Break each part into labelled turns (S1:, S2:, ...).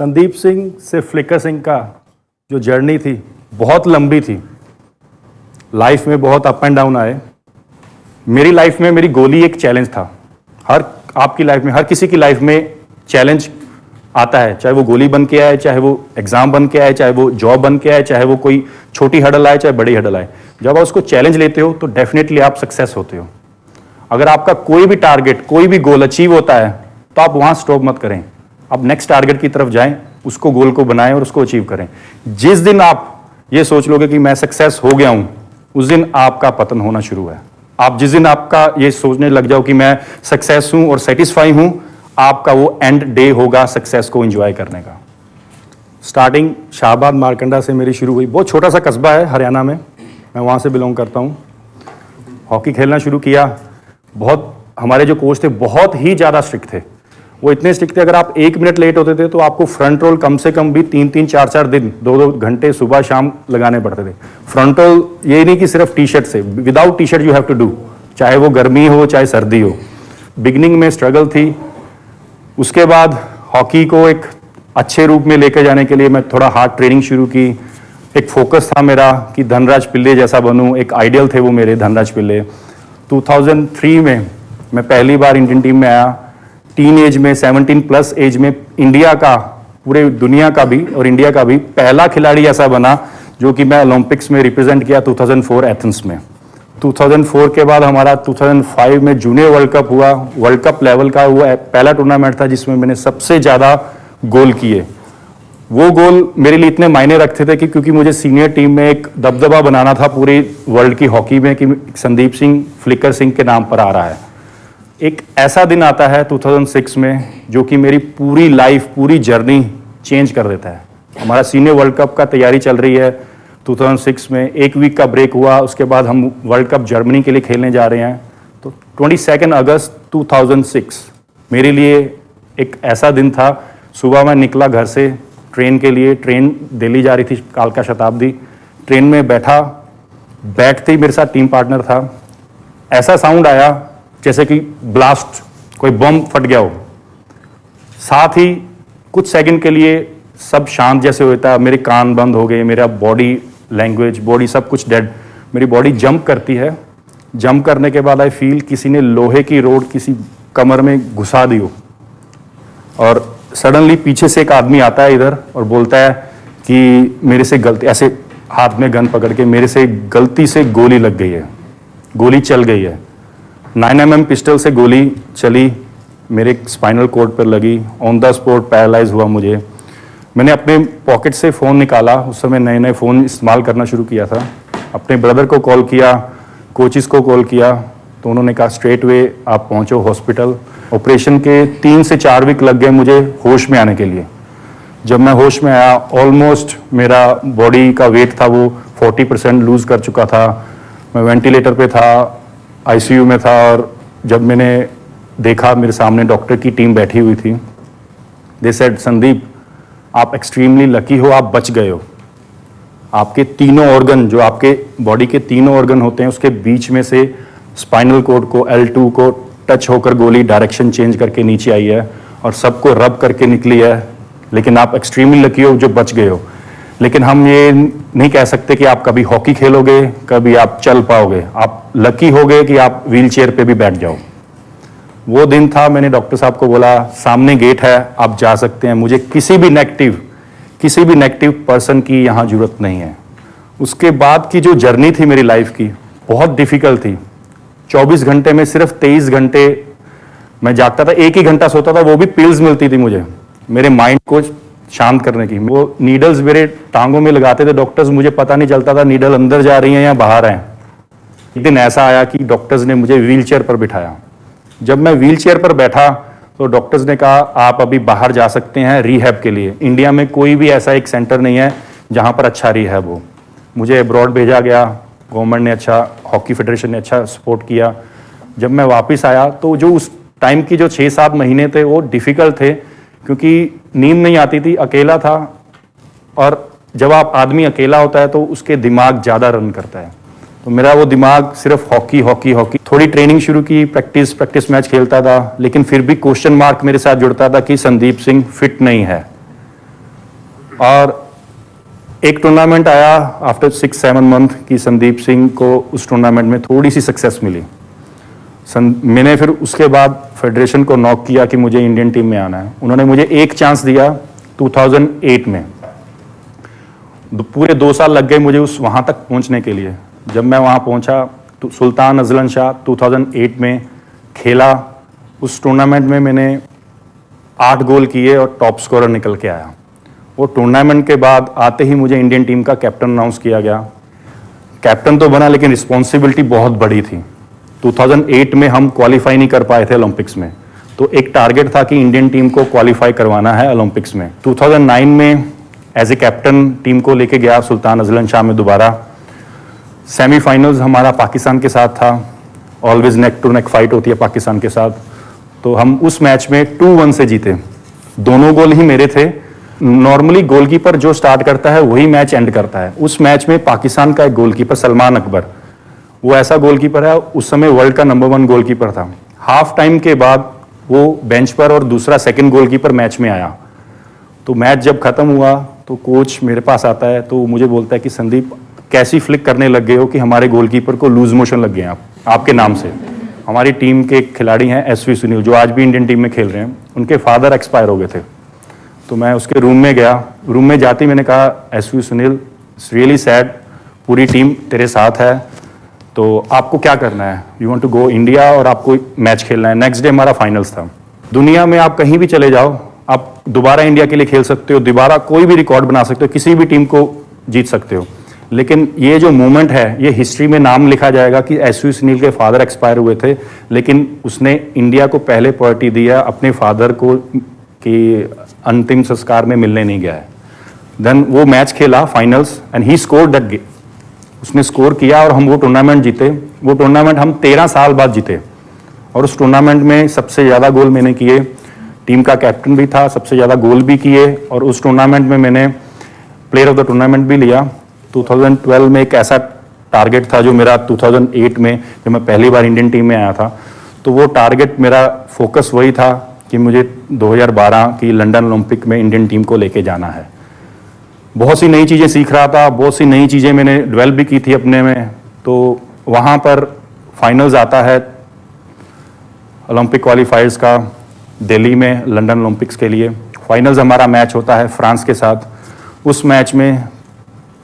S1: संदीप सिंह से फ्लिकर सिंह का जो जर्नी थी बहुत लंबी थी। लाइफ में बहुत अप एंड डाउन आए। मेरी लाइफ में मेरी गोली एक चैलेंज था। हर आपकी लाइफ में, हर किसी की लाइफ में चैलेंज आता है, चाहे वो गोली बन के आए, चाहे वो एग्जाम बन के आए, चाहे वो जॉब बन के आए, चाहे वो कोई छोटी हडल आए, चाहे बड़ी हडल आए। जब आप उसको चैलेंज लेते हो तो डेफिनेटली आप सक्सेस होते हो। अगर आपका कोई भी टारगेट, कोई भी गोल अचीव होता है तो आप वहां स्टॉप मत करें, आप नेक्स्ट टारगेट की तरफ जाएं, उसको गोल को बनाएं और उसको अचीव करें। जिस दिन आप ये सोच लोगे कि मैं सक्सेस हो गया हूं, उस दिन आपका पतन होना शुरू है। आप जिस दिन आपका ये सोचने लग जाओ कि मैं सक्सेस हूं और सेटिस्फाई हूं, आपका वो एंड डे होगा सक्सेस को एंजॉय करने का। स्टार्टिंग शाहबाद मारकंडा से मेरी शुरू हुई। बहुत छोटा सा कस्बा है हरियाणा में, मैं वहाँ से बिलोंग करता हूँ। हॉकी खेलना शुरू किया। बहुत हमारे जो कोच थे बहुत ही ज़्यादा स्ट्रिक्ट थे। वो इतने स्ट्रिक्ट थे, अगर आप 1 मिनट लेट होते थे तो आपको फ्रंट रोल कम से कम भी 3-3, 4-4 दिन, 2-2 घंटे सुबह शाम लगाने पड़ते थे। फ्रंट रोल ये नहीं कि सिर्फ टी शर्ट से, without T shirt you have to do, चाहे वो गर्मी हो चाहे सर्दी हो। बिगिनिंग में स्ट्रगल थी। उसके बाद हॉकी को एक अच्छे रूप में लेकर जाने के लिए मैं थोड़ा हार्ड ट्रेनिंग शुरू की। एक फोकस था मेरा कि धनराज पिल्ले जैसा बनूं, एक आइडियल थे वो मेरे, धनराज पिल्ले। 2003 में मैं पहली बार इंडियन टीम में आया। टीन एज में, 17+ एज में इंडिया का, पूरे दुनिया का भी और इंडिया का भी पहला खिलाड़ी ऐसा बना जो कि मैं ओलंपिक्स में रिप्रेजेंट किया 2004 एथेंस में। 2004 के बाद हमारा 2005 में जूनियर वर्ल्ड कप हुआ। वर्ल्ड कप लेवल का वो पहला टूर्नामेंट था जिसमें मैंने सबसे ज़्यादा गोल किए। वो गोल मेरे लिए इतने मायने रखते थे कि क्योंकि मुझे सीनियर टीम में एक दबदबा बनाना था पूरी वर्ल्ड की हॉकी में कि संदीप सिंह फ्लिकर सिंह के नाम पर आ रहा है। एक ऐसा दिन आता है 2006 में जो कि मेरी पूरी लाइफ, पूरी जर्नी चेंज कर देता है। हमारा सीनियर वर्ल्ड कप का तैयारी चल रही है 2006 में। 1 वीक का ब्रेक हुआ, उसके बाद हम वर्ल्ड कप जर्मनी के लिए खेलने जा रहे हैं। तो 22 अगस्त 2006 मेरे लिए एक ऐसा दिन था। सुबह मैं निकला घर से ट्रेन के लिए। ट्रेन दिल्ली जा रही थी, कालका शताब्दी। ट्रेन में बैठा, बैठते ही मेरे साथ टीम पार्टनर था। ऐसा साउंड आया जैसे कि ब्लास्ट, कोई बम फट गया हो। साथ ही कुछ सेकंड के लिए सब शांत जैसे होता है। मेरे कान बंद हो गए, मेरा बॉडी लैंग्वेज, बॉडी सब कुछ डेड। मेरी बॉडी जंप करती है। जंप करने के बाद आई फील किसी ने लोहे की रोड किसी कमर में घुसा दी हो। और सडनली पीछे से एक आदमी आता है इधर और बोलता है कि मेरे से गलती, ऐसे हाथ में गन पकड़ के, मेरे से गलती से गोली लग गई है, गोली चल गई है। 9mm पिस्टल से गोली चली, मेरे स्पाइनल कॉर्ड पर लगी। ऑन द स्पॉट पैरालाइज हुआ मुझे। मैंने अपने पॉकेट से फ़ोन निकाला, उस समय नए नए फ़ोन इस्तेमाल करना शुरू किया था। अपने ब्रदर को कॉल किया, कोचिस को कॉल किया, तो उन्होंने कहा स्ट्रेट वे आप पहुँचो हॉस्पिटल। ऑपरेशन के 3 से 4 वीक लग गए मुझे होश में आने के लिए। जब मैं होश में आया, ऑलमोस्ट मेरा बॉडी का वेट था वो 40% लूज़ कर चुका था। मैं वेंटिलेटर पे था, आईसीयू में था। और जब मैंने देखा मेरे सामने डॉक्टर की टीम बैठी हुई थी, दे सेड संदीप आप एक्सट्रीमली लकी हो, आप बच गए हो। आपके तीनों ऑर्गन, जो आपके बॉडी के तीनों ऑर्गन होते हैं, उसके बीच में से स्पाइनल कॉर्ड को, L2 को टच होकर गोली डायरेक्शन चेंज करके नीचे आई है और सबको रब करके निकली है। लेकिन आप एक्सट्रीमली लकी हो जो बच गए हो। लेकिन हम ये नहीं कह सकते कि आप कभी हॉकी खेलोगे, कभी आप चल पाओगे। आप लकी हो गए कि आप व्हील चेयर पे भी बैठ जाओ। वो दिन था, मैंने डॉक्टर साहब को बोला सामने गेट है, आप जा सकते हैं। मुझे किसी भी नेगेटिव पर्सन की यहाँ जरूरत नहीं है। उसके बाद की जो जर्नी थी मेरी लाइफ की, बहुत डिफिकल्ट थी। 24 घंटे में सिर्फ 23 घंटे मैं जागता था, 1 ही घंटा सोता था, वो भी पिल्स मिलती थी मुझे मेरे माइंड को शांत करने की। वो नीडल्स मेरे टांगों में लगाते थे डॉक्टर्स, मुझे पता नहीं चलता था नीडल अंदर जा रही हैं या बाहर हैं। एक दिन ऐसा आया कि डॉक्टर्स ने मुझे व्हील चेयर पर बिठाया। जब मैं व्हील चेयर पर बैठा तो डॉक्टर्स ने कहा आप अभी बाहर जा सकते हैं रिहैब के लिए। इंडिया में कोई भी ऐसा एक सेंटर नहीं है जहाँ पर अच्छा रिहैब हो। मुझे अब्रॉड भेजा गया। गवर्नमेंट ने अच्छा, हॉकी फेडरेशन ने अच्छा सपोर्ट किया। जब मैं वापस आया तो जो उस टाइम की जो 6-7 महीने थे वो डिफ़िकल्ट थे, क्योंकि नींद नहीं आती थी, अकेला था। और जब आप आदमी अकेला होता है तो उसके दिमाग ज़्यादा रन करता है। तो मेरा वो दिमाग सिर्फ हॉकी हॉकी हॉकी। थोड़ी ट्रेनिंग शुरू की, प्रैक्टिस मैच खेलता था, लेकिन फिर भी क्वेश्चन मार्क मेरे साथ जुड़ता था कि संदीप सिंह फिट नहीं है। और एक टूर्नामेंट आया आफ्टर 6-7 मंथ कि संदीप सिंह को उस टूर्नामेंट में थोड़ी सी सक्सेस मिली। मैंने फिर उसके बाद फेडरेशन को नॉक किया कि मुझे इंडियन टीम में आना है। उन्होंने मुझे एक चांस दिया 2008 में। पूरे 2 साल लग गए मुझे वहाँ तक पहुँचने के लिए। जब मैं वहाँ पहुँचा तो सुल्तान अजलन शाह 2008 में खेला। उस टूर्नामेंट में मैंने 8 गोल किए और टॉप स्कोरर निकल के आया। वो टूर्नामेंट के बाद आते ही मुझे इंडियन टीम का कैप्टन अनाउंस किया गया। कैप्टन तो बना लेकिन रिस्पॉन्सिबिलिटी बहुत बड़ी थी। 2008 में हम क्वालिफाई नहीं कर पाए थे ओलंपिक्स में, तो एक टारगेट था कि इंडियन टीम को क्वालिफाई करवाना है ओलंपिक्स में। 2009 में एज ए कैप्टन टीम को लेके गया सुल्तान अजलन शाह में दोबारा। सेमीफाइनल्स हमारा पाकिस्तान के साथ था। Always neck to neck fight होती है पाकिस्तान के साथ। तो हम उस मैच में 2-1 से जीते। दोनों गोल ही मेरे थे। नॉर्मली गोलकीपर जो स्टार्ट करता है वही मैच एंड करता है। उस मैच में पाकिस्तान का एक गोलकीपर सलमान अकबर, वो ऐसा गोलकीपर है, उस समय वर्ल्ड का नंबर 1 गोलकीपर था। हाफ टाइम के बाद वो बेंच पर और दूसरा सेकंड गोलकीपर मैच में आया। तो मैच जब खत्म हुआ तो कोच मेरे पास आता है तो मुझे बोलता है कि संदीप कैसी फ्लिक करने लग गए हो कि हमारे गोलकीपर को लूज मोशन लग गए हैं आपके नाम से। हमारी टीम के खिलाड़ी हैं एसवी सुनील, जो आज भी इंडियन टीम में खेल रहे हैं। उनके फादर एक्सपायर हो गए थे। तो मैं उसके रूम में गया। रूम में जाते ही मैंने कहा, SV Sunil, it's really sad, पूरी टीम तेरे साथ है, तो आपको क्या करना है? You want to go India और आपको मैच खेलना है। नेक्स्ट डे हमारा फाइनल्स था। दुनिया में आप कहीं भी चले जाओ, आप दोबारा इंडिया के लिए खेल सकते हो, दोबारा कोई भी रिकॉर्ड बना सकते हो, किसी भी टीम को जीत सकते हो, लेकिन ये जो मोमेंट है ये हिस्ट्री में नाम लिखा जाएगा कि एसवी सुनील के फादर एक्सपायर हुए थे, लेकिन उसने इंडिया को पहले प्रायोरिटी दिया, अपने फादर को कि अंतिम संस्कार में मिलने नहीं गया है। देन वो मैच खेला finals and he scored that game. उसने स्कोर किया और हम वो टूर्नामेंट जीते। वो टूर्नामेंट हम 13 साल बाद जीते और उस टूर्नामेंट में सबसे ज़्यादा गोल मैंने किए। टीम का कैप्टन भी था, सबसे ज़्यादा गोल भी किए और उस टूर्नामेंट में मैंने प्लेयर ऑफ द टूर्नामेंट भी लिया। 2012 में एक ऐसा टारगेट था जो मेरा 2008 में जब मैं पहली बार इंडियन टीम में आया था, तो वो टारगेट मेरा फोकस वही था कि मुझे 2012 की लंदन ओलंपिक में इंडियन टीम को लेके जाना है। बहुत सी नई चीज़ें सीख रहा था, बहुत सी नई चीज़ें मैंने डेवलप भी की थी अपने में। तो वहाँ पर फाइनल्स आता है ओलंपिक क्वालिफायर्स का दिल्ली में लंदन ओलंपिक्स के लिए। फाइनल्स हमारा मैच होता है फ्रांस के साथ। उस मैच में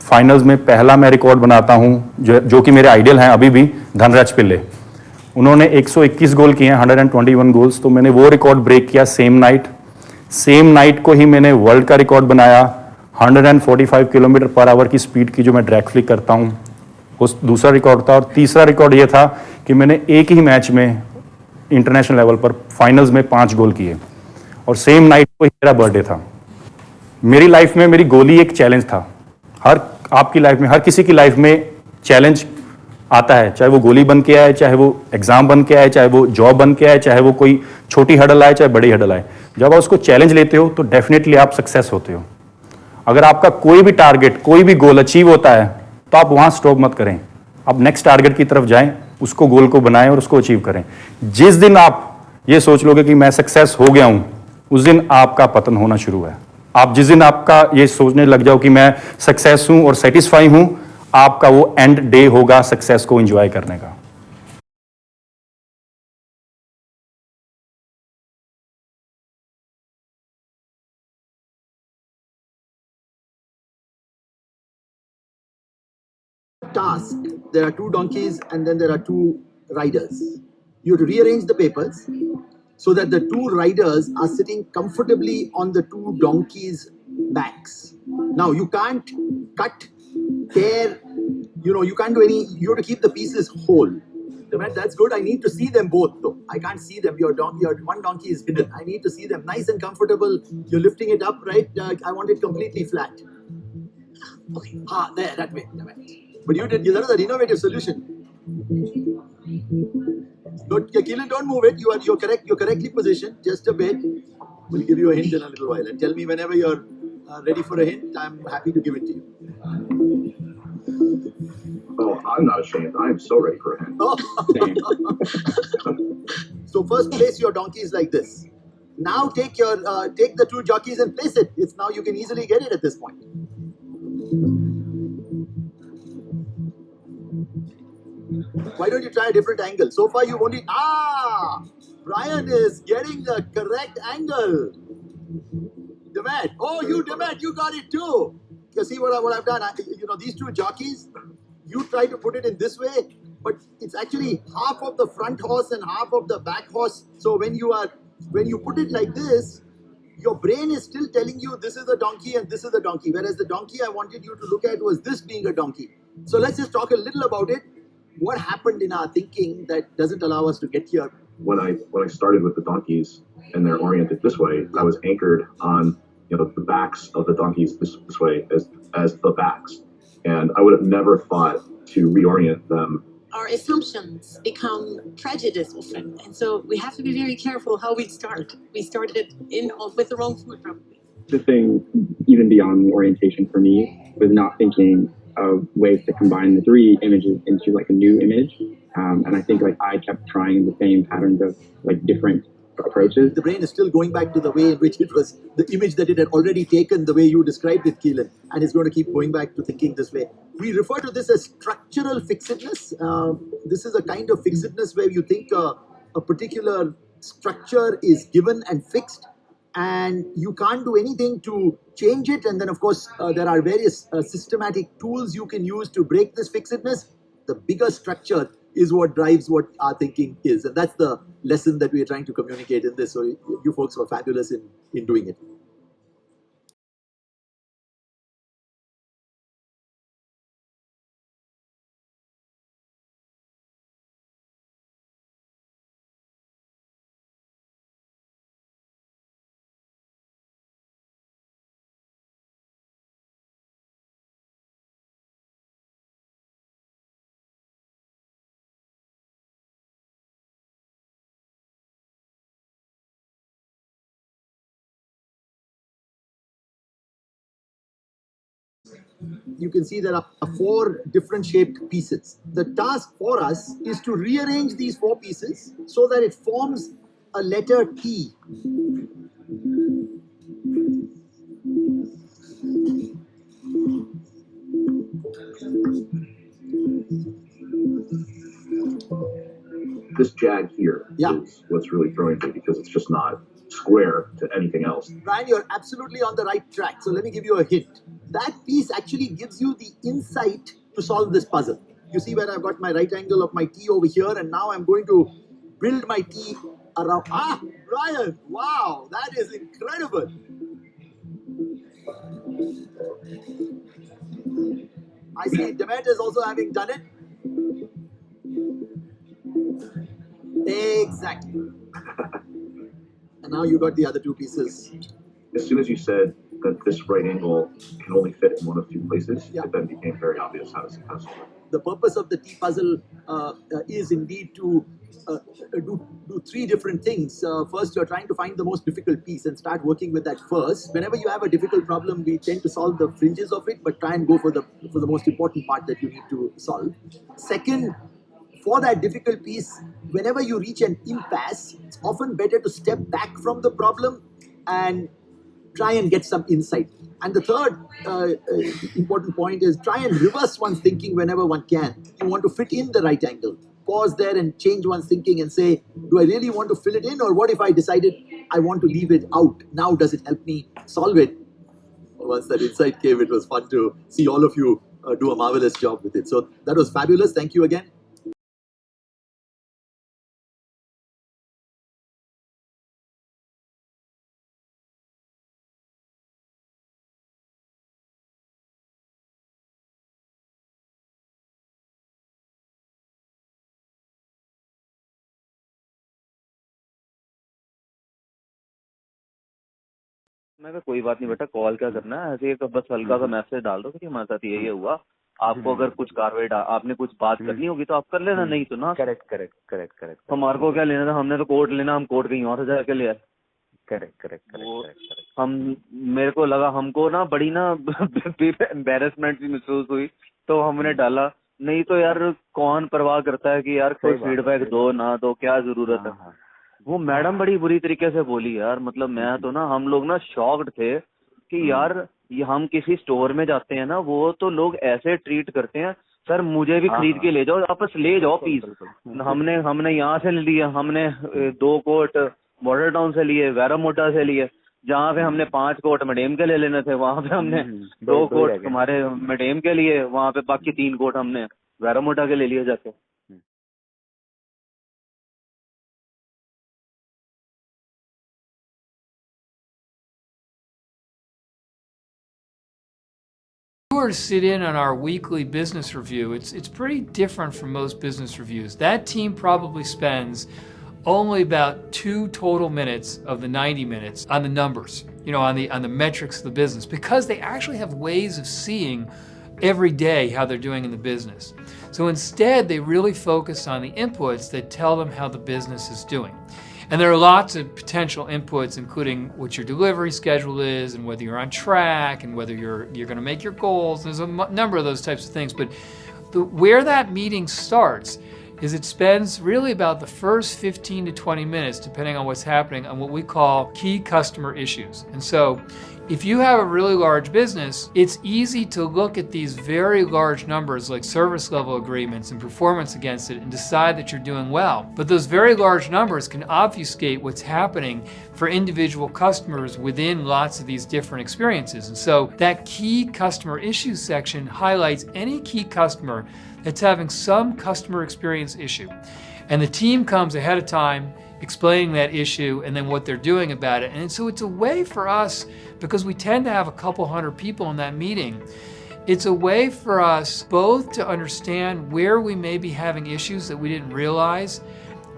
S1: फाइनल्स में पहला मैं रिकॉर्ड बनाता हूँ जो कि मेरे आइडियल हैं अभी भी, धनराज पिल्ले। उन्होंने 121 गोल किए हैं, 121 गोल्स। तो मैंने वो रिकॉर्ड ब्रेक किया सेम नाइट को ही मैंने वर्ल्ड का रिकॉर्ड बनाया। 145 किलोमीटर पर आवर की स्पीड की जो मैं ड्रैग फ्लिक करता हूँ, वो दूसरा रिकॉर्ड था। और तीसरा रिकॉर्ड ये था कि मैंने एक ही मैच में इंटरनेशनल लेवल पर फाइनल्स में 5 गोल किए और सेम नाइट को ही मेरा बर्थडे था। मेरी लाइफ में मेरी गोल ही एक चैलेंज था। आपकी लाइफ में, हर किसी की लाइफ में चैलेंज आता है, चाहे वो गोली बन के आए, चाहे वो एग्जाम बन के आए, चाहे वो जॉब बन के आए, चाहे वो कोई छोटी हडल आए, चाहे बड़ी हडल आए। जब आप उसको चैलेंज लेते हो तो डेफिनेटली आप सक्सेस होते हो। अगर आपका कोई भी टारगेट, कोई भी गोल अचीव होता है तो आप वहां स्टॉप मत करें, आप नेक्स्ट टारगेट की तरफ जाएं, उसको गोल को बनाएं और उसको अचीव करें। जिस दिन आप ये सोच लोगे कि मैं सक्सेस हो गया हूं, उस दिन आपका पतन होना शुरू है। आप जिस दिन आपका ये सोचने लग जाओ कि मैं सक्सेस हूं और सेटिस्फाई हूं, आपका वो एंड डे होगा सक्सेस को एंजॉय करने का।
S2: Task, there are 2 donkeys and then there are 2 riders. You have to rearrange the papers so that the 2 riders are sitting comfortably on the 2 donkeys' backs. Now you can't cut, tear, you can't do any, you have to keep the pieces whole. That's good. I need to see them both though. I can't see them. Your one donkey is hidden. I need to see them nice and comfortable. You're lifting it up, right? I want it completely flat. Okay. There, that way. But that is an innovative solution. Don't move it. You're correct. You're correctly positioned. Just a bit. We'll give you a hint in a little while. And tell me whenever you're ready for a hint. I'm happy to give it to you.
S3: Oh, I'm not ashamed. I'm so ready for a hint.
S2: So first place your donkeys like this. Now take the two jockeys and place it. It's now you can easily get it at this point. Why don't you try a different angle? So far you've only Brian is getting the correct angle. Demet. Oh, you Demet, you got it too. You see what I've done? These two jockeys, you try to put it in this way, but it's actually half of the front horse and half of the back horse. So when you put it like this, your brain is still telling you this is a donkey and this is a donkey, whereas the donkey I wanted you to look at was this being a donkey. So let's just talk a little about it. What happened in our thinking that doesn't allow us to get here?
S3: When I started with the donkeys and they're oriented this way, I was anchored on the backs of the donkeys this way as the backs, and I would have never thought to reorient them.
S4: Our assumptions become prejudice often, and so we have to be very careful how we start. We started with the wrong foot, probably.
S5: The thing, even beyond the orientation for me, was not thinking of ways to combine the three images into like a new image. And I think I kept trying the same patterns of different approaches.
S2: The brain is still going back to the way in which it was the image that it had already taken, the way you described it, Keelan, and it's going to keep going back to thinking this way. We refer to this as structural fixedness. This is a kind of fixedness where you think a particular structure is given and fixed, and you can't do anything to change it. And then, of course, there are various systematic tools you can use to break this fixedness. The bigger structure is what drives what our thinking is. And that's the lesson that we are trying to communicate in this. So you folks were fabulous in doing it. You can see there are 4 different shaped pieces. The task for us is to rearrange these 4 pieces so that it forms a letter T.
S3: This jag here
S2: Yeah.
S3: is what's really throwing me, because it's just not square to anything else.
S2: Brian, you're absolutely on the right track. So let me give you a hint. That piece actually gives you the insight to solve this puzzle. You see where I've got my right angle of my T over here, and now I'm going to build my T around. Brian, wow, that is incredible. I see Demet is also having done it. Exactly. And now you got the other 2 pieces.
S3: As soon as you said that this right angle can only fit in one of 2 places,
S2: Yeah.
S3: it then became very obvious how to solve it.
S2: The purpose of the T puzzle is indeed to do 3 different things. First, you're trying to find the most difficult piece and start working with that first. Whenever you have a difficult problem, we tend to solve the fringes of it, but try and go for the most important part that you need to solve. Second, for that difficult piece, whenever you reach an impasse, it's often better to step back from the problem and try and get some insight. And the third important point is try and reverse one's thinking whenever one can. You want to fit in the right angle. Pause there and change one's thinking and say, do I really want to fill it in, or what if I decided I want to leave it out? Now does it help me solve it? Once that insight came, it was fun to see all of you do a marvelous job with it. So that was fabulous. Thank you again.
S6: मैं कहा कोई बात नहीं बेटा, call क्या करना है, ऐसे एक बस हल्का सा मैसेज डाल दो कि हमारे साथ ये हुआ, आपको अगर कुछ कार्रवाई आपने कुछ बात करनी होगी तो आप कर लेना, नहीं तो ना।
S7: करेक्ट
S6: हमारे को क्या लेना था, हमने तो कोर्ट लेना, हम कोर्ट कहीं और से जाके ले आए।
S7: करेक्ट
S6: हम मेरे को लगा हमको ना बड़ी ना एम्बेरसमेंट भी महसूस हुई, तो हमने डाला, नहीं तो यार कौन परवाह करता है कि यार कोई फीडबैक दो ना दो, क्या जरूरत है। वो मैडम बड़ी बुरी तरीके से बोली यार, मतलब मैं तो ना, हम लोग ना शॉक्ड थे कि यार ये हम किसी स्टोर में जाते हैं ना, वो तो लोग ऐसे ट्रीट करते हैं, सर मुझे भी खरीद के ले जाओ, वापस ले जाओ पीस। हमने यहाँ से ले लिया, हमने 2 कोट बॉर्डर टाउन से लिए, वेरामोटा से लिए, जहाँ पे हमने 5 कोट मडेम के ले लेने थे, वहाँ पे हमने 2 कोट हमारे मडेम के लिए, वहाँ पे बाकी 3 कोट हमने वेरामोटा के ले लिए जाके।
S8: If you were to sit in on our weekly business review, it's pretty different from most business reviews. That team probably spends only about 2 total minutes of the 90 minutes on the numbers, on the metrics of the business, because they actually have ways of seeing every day how they're doing in the business. So instead, they really focus on the inputs that tell them how the business is doing. And there are lots of potential inputs, including what your delivery schedule is, and whether you're on track, and whether you're going to make your goals. There's a number of those types of things. But where that meeting starts is it spends really about the first 15 to 20 minutes, depending on what's happening, on what we call key customer issues. And so if you have a really large business, it's easy to look at these very large numbers like service level agreements and performance against it and decide that you're doing well. But those very large numbers can obfuscate what's happening for individual customers within lots of these different experiences. And so that key customer issues section highlights any key customer that's having some customer experience issue. And the team comes ahead of time explaining that issue and then what they're doing about it. And so it's a way for us, because we tend to have a couple hundred people in that meeting, it's a way for us both to understand where we may be having issues that we didn't realize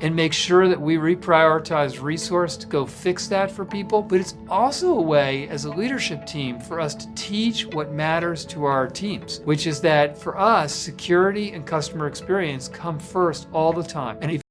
S8: and make sure that we reprioritize resource to go fix that for people. But it's also a way as a leadership team for us to teach what matters to our teams, which is that for us, security and customer experience come first all the time. And if